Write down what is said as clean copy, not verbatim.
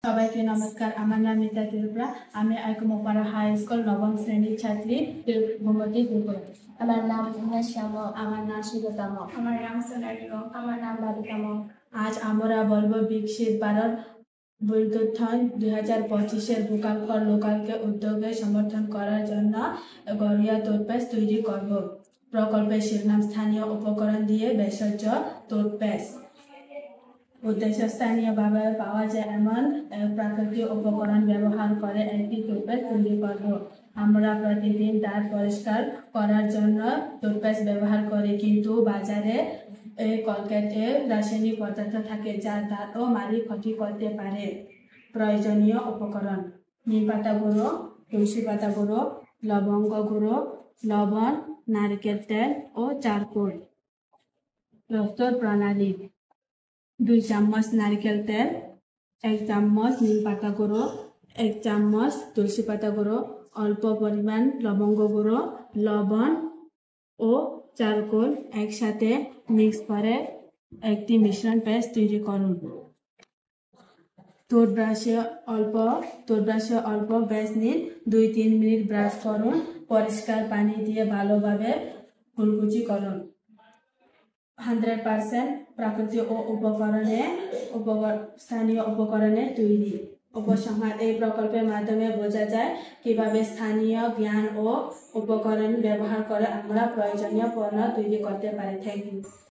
সবাইকে নমস্কার। আমার নাম নিতা ত্রিপুরা। আমি একমপাড়া হাই স্কুল নবম শ্রেণীর ছাত্রী ঘুমতি ত্রিপুরা। আমার নাম শ্যাম। আমার নাম সুগতাম। আমার নাম সোনালী। আমার নাম বাবিতাম। আজ আমরা বলবো বিকশিত ভারত বুলতুথন 2025 ভোকাল ফর লোকালকে উদ্যোগে সমর্থন করার জন্য গড়িয়া টুথপেস্ট তৈরি করব। প্রকল্পের শিরোনাম স্থানীয় উপকরণ দিয়ে ভেষজ টুথপেস্ট। উদ্দেশ্য স্থানীয়ভাবে পাওয়া যায় এমন প্রাকৃতিক উপকরণ ব্যবহার করে একটি টুথপেস্ট তৈরি করব। আমরা প্রতিদিন দাঁত পরিষ্কার করার জন্য টুথপেস্ট ব্যবহার করি, কিন্তু বাজারে কলগেটে রাসায়নিক পদার্থ থাকে যা দাঁত ও মাড়ি ক্ষতি করতে পারে। প্রয়োজনীয় উপকরণ: নিম পাতা গুঁড়ো, তুলসী পাতা গুঁড়ো, লবঙ্গ গুঁড়ো, লবণ, নারকেল তেল ও চারকোল। প্রস্তুত প্রণালী: 2 চামচ নারকেল তেল, 1 চামচ নিম পাতা গুঁড়ো, 1 চামচ তুলসী পাতা গুঁড়ো, অল্প পরিমাণ লবঙ্গ গুঁড়ো, লবণ ও চারকোল একসাথে মিক্স করে একটি মিশ্রণ পেস্ট তৈরি করুন। টুথব্রাশে অল্প ব্রাশ নিন, 2-3 মিনিট ব্রাশ করুন। পরিষ্কার পানি দিয়ে ভালোভাবে কুলকুচি করুন। 100% প্রাকৃতিক ও স্থানীয় উপকরণে তৈরি। উপসংহার: এই প্রকল্পের মাধ্যমে বোঝা যায় কিভাবে স্থানীয় জ্ঞান ও উপকরণ ব্যবহার করে আমরা প্রয়োজনীয় পণ্য তৈরি করতে পারি। Thank you.